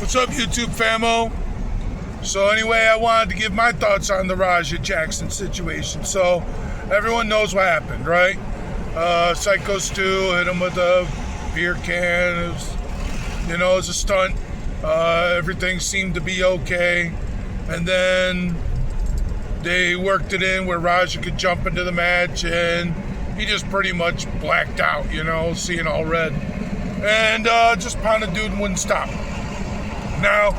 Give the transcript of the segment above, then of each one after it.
What's up, YouTube famo? So anyway, I wanted to give my thoughts on the Raja Jackson situation. So everyone knows what happened, right? Psycho Stu hit him with a beer can. It was a stunt. Everything seemed to be okay. And then they worked it in where Raja could jump into the match, and he just pretty much blacked out, seeing all red. And just pounded dude and wouldn't stop. Now,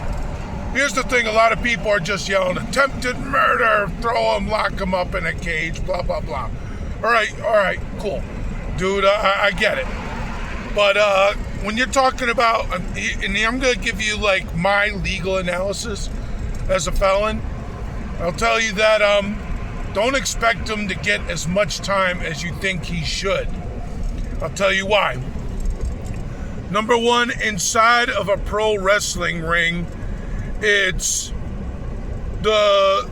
here's the thing, a lot of people are just yelling, attempted murder, throw him, lock him up in a cage, blah, blah, blah. All right, cool. Dude, I get it. But when you're talking about, and I'm going to give you like my legal analysis as a felon, I'll tell you that don't expect him to get as much time as you think he should. I'll tell you why. Number one, inside of a pro wrestling ring, it's the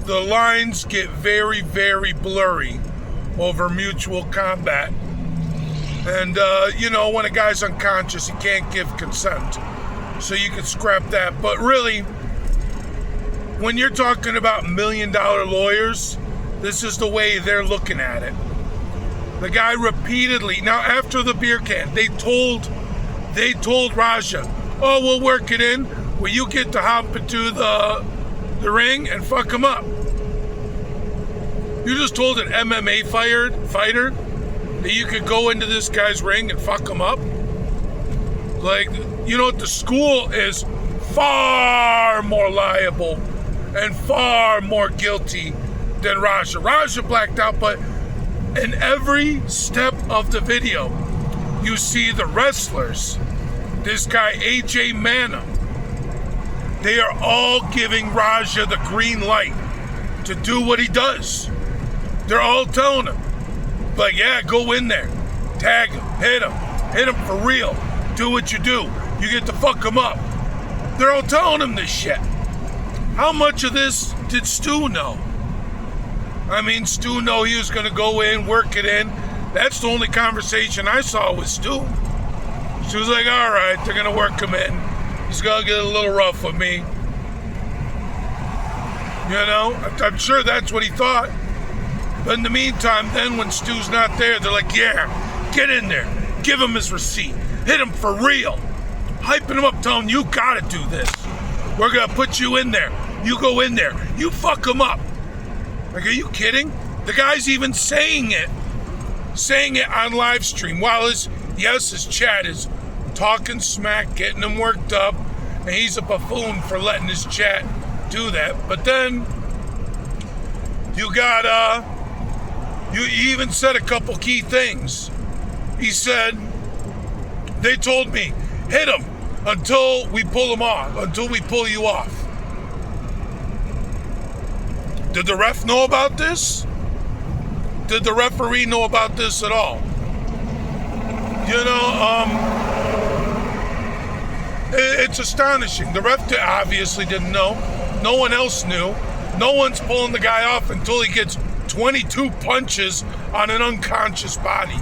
lines get very, very blurry over mutual combat. And, when a guy's unconscious, he can't give consent. So you can scrap that. But really, when you're talking about $1 million lawyers, this is the way they're looking at it. The guy repeatedly, now after the beer can, they told Raja, oh, we'll work it in where you get to hop into the ring and fuck him up. You just told an MMA fighter that you could go into this guy's ring and fuck him up? Like, the school is far more liable and far more guilty than Raja. Raja blacked out, but in every step of the video, you see the wrestlers, this guy AJ Mana, they are all giving Raja the green light to do what he does. They're all telling him, like, yeah, go in there, tag him, hit him for real, do what you do, you get to fuck him up. They're all telling him this shit. How much of this did Stu know? I mean, Stu know he was going to go in, work it in. That's the only conversation I saw with Stu. Stu was like, all right, they're going to work him in. He's going to get a little rough with me. I'm sure that's what he thought. But in the meantime, then when Stu's not there, they're like, yeah, get in there. Give him his receipt. Hit him for real. Hyping him up, telling him, you got to do this. We're going to put you in there. You go in there. You fuck him up. Like, are you kidding? The guy's even saying it on live stream while his chat is talking smack, getting him worked up, and he's a buffoon for letting his chat do that. But then you got he even said a couple key things. He said, they told me, hit him until we pull him off, until we pull you off. Did the ref know about this? Did the referee know about this at all? It's astonishing. The ref obviously didn't know. No one else knew. No one's pulling the guy off until he gets 22 punches on an unconscious body.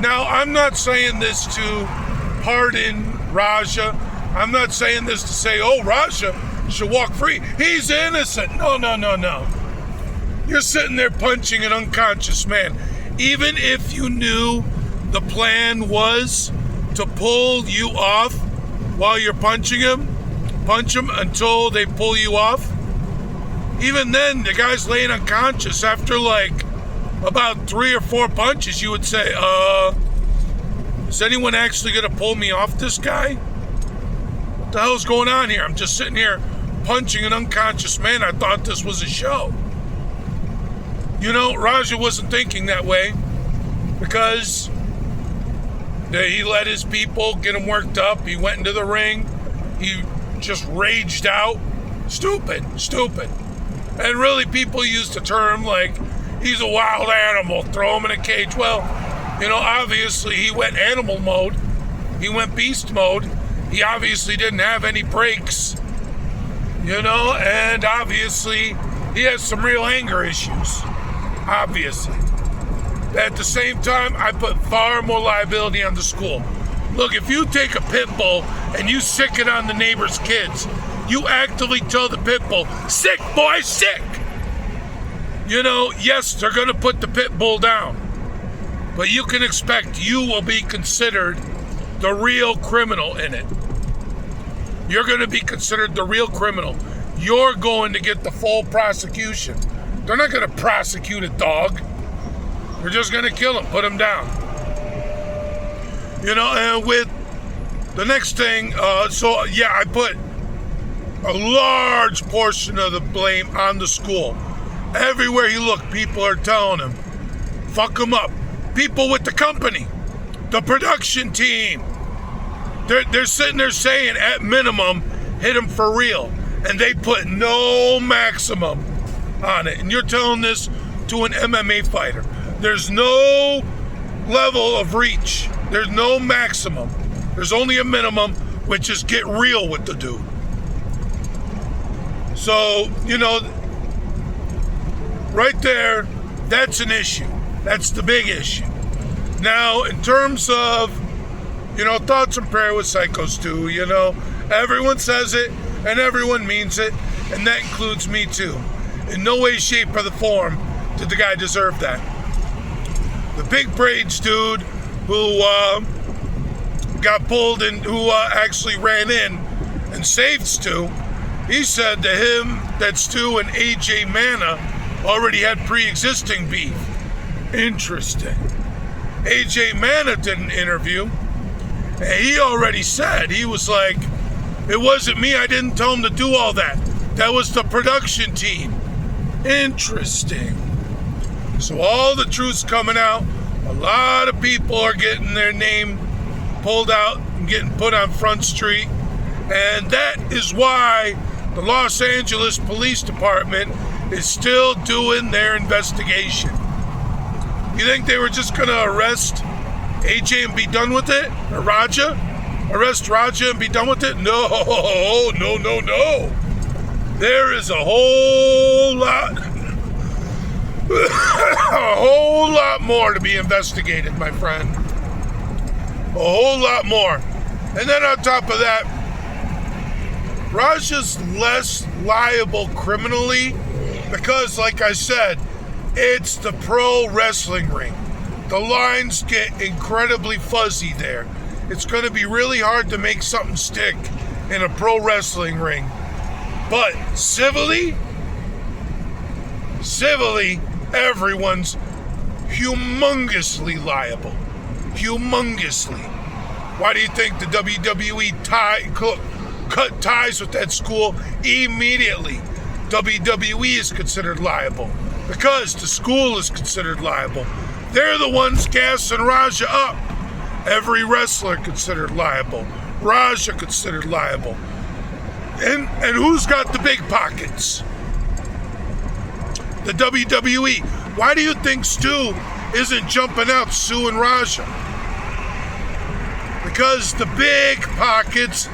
Now I'm not saying this to pardon Raja. I'm not saying this to say, oh, Raja should walk free. He's innocent. No. You're sitting there punching an unconscious man. Even if you knew the plan was to pull you off while you're punching him, punch him until they pull you off. Even then, the guy's laying unconscious. After like about 3 or 4 punches, you would say, is anyone actually going to pull me off this guy? What the hell's going on here? I'm just sitting here punching an unconscious man. I thought this was a show. Raja wasn't thinking that way because he let his people get him worked up. He went into the ring. He just raged out. Stupid. And really, people use the term like, he's a wild animal, throw him in a cage. Well, obviously he went animal mode. He went beast mode. He obviously didn't have any brakes. And obviously he has some real anger issues. Obviously. At the same time, I put far more liability on the school. Look, if you take a pit bull and you sick it on the neighbor's kids, you actively tell the pit bull, sick, boy, sick. Yes, they're going to put the pit bull down. But you can expect you will be considered the real criminal in it. You're going to be considered the real criminal. You're going to get the full prosecution. They're not going to prosecute a dog. They're just going to kill him, put him down. And with the next thing, I put a large portion of the blame on the school. Everywhere you look, people are telling him, fuck him up. People with the company, the production team, they're sitting there saying, at minimum, hit him for real. And they put no maximum on it. And you're telling this to an MMA fighter. There's no level of reach. There's no maximum. There's only a minimum, which is get real with the dude. So, right there, that's an issue. That's the big issue. Now, in terms of, thoughts and prayer with psychos too, everyone says it and everyone means it, and that includes me too. In no way, shape, or the form did the guy deserve that. The big braids dude who got pulled and who actually ran in and saved Stu, he said to him that Stu and AJ Mana already had pre-existing beef. Interesting. AJ Mana did an interview, and he already said, he was like, it wasn't me, I didn't tell him to do all that. That was the production team. Interesting. So all the truth's coming out. A lot of people are getting their name pulled out and getting put on Front Street. And that is why the Los Angeles Police Department is still doing their investigation. You think they were just going to arrest AJ and be done with it? Or Raja? Arrest Raja and be done with it? No. There is a whole lot, a whole lot more to be investigated, my friend. A whole lot more. And then on top of that, Raja's less liable criminally because, like I said, it's the pro wrestling ring. The lines get incredibly fuzzy there. It's going to be really hard to make something stick in a pro wrestling ring. But civilly, everyone's humongously liable. Humongously. Why do you think the WWE cut ties with that school immediately? WWE is considered liable because the school is considered liable. They're the ones gassing Raja up. Every wrestler considered liable. Raja considered liable. And who's got the big pockets? The WWE. Why do you think Stu isn't jumping out suing Raja? Because the big pockets,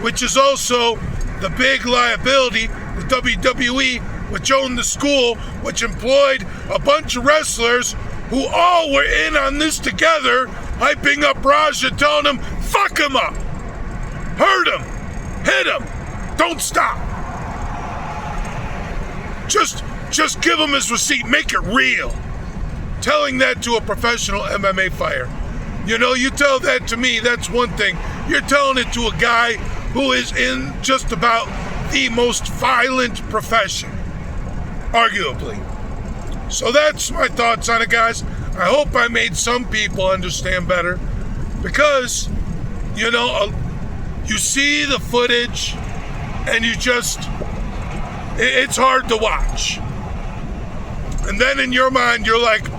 which is also the big liability, the WWE, which owned the school, which employed a bunch of wrestlers who all were in on this together, hyping up Raja, telling him, fuck him up, hurt him, hit him, don't stop. Just give him his receipt, make it real. Telling that to a professional MMA fighter. You tell that to me, that's one thing. You're telling it to a guy who is in just about the most violent profession, arguably. So that's my thoughts on it, guys. I hope I made some people understand better because, you see the footage and it's hard to watch. And then in your mind, you're like,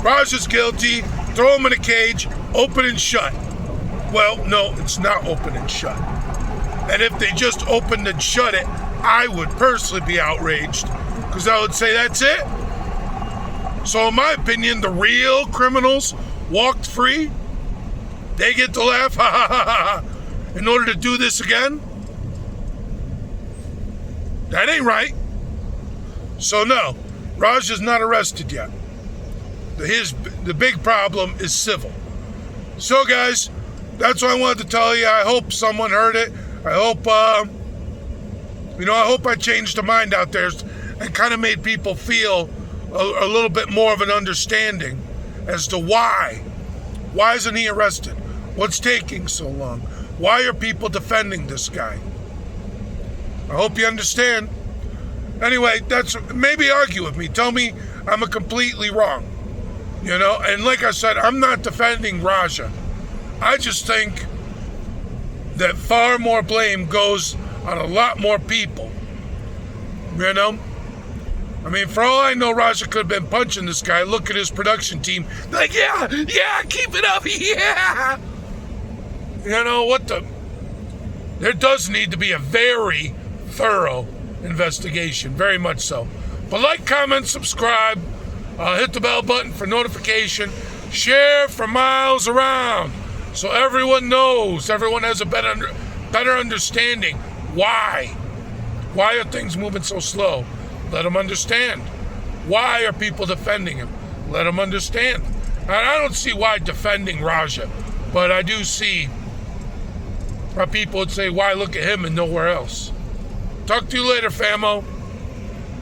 Raja's guilty, throw him in a cage, open and shut. Well, no, it's not open and shut. And if they just opened and shut it, I would personally be outraged because I would say, that's it. So in my opinion, the real criminals walked free. They get to laugh, ha ha ha ha, in order to do this again. That ain't right. So no, Raja's not arrested yet. The big problem is civil. So guys, that's what I wanted to tell you. I hope someone heard it. I hope, I hope I changed the mind out there and kind of made people feel a little bit more of an understanding as to why. Why isn't he arrested? What's taking so long? Why are people defending this guy? I hope you understand. Anyway, maybe argue with me. Tell me I'm completely wrong. And like I said, I'm not defending Raja. I just think that far more blame goes on a lot more people. I mean, for all I know, Raja could have been punching this guy. Look at his production team. Like, yeah, keep it up, yeah. There does need to be a very thorough investigation, very much so. But like, comment, subscribe, hit the bell button for notification, share for miles around so everyone knows, everyone has a better understanding. Why are things moving so slow? Let them understand. Why are people defending him? Let them understand. And I don't see why defending Raja, but I do see why people would say, why look at him and nowhere else? Talk to you later, famo.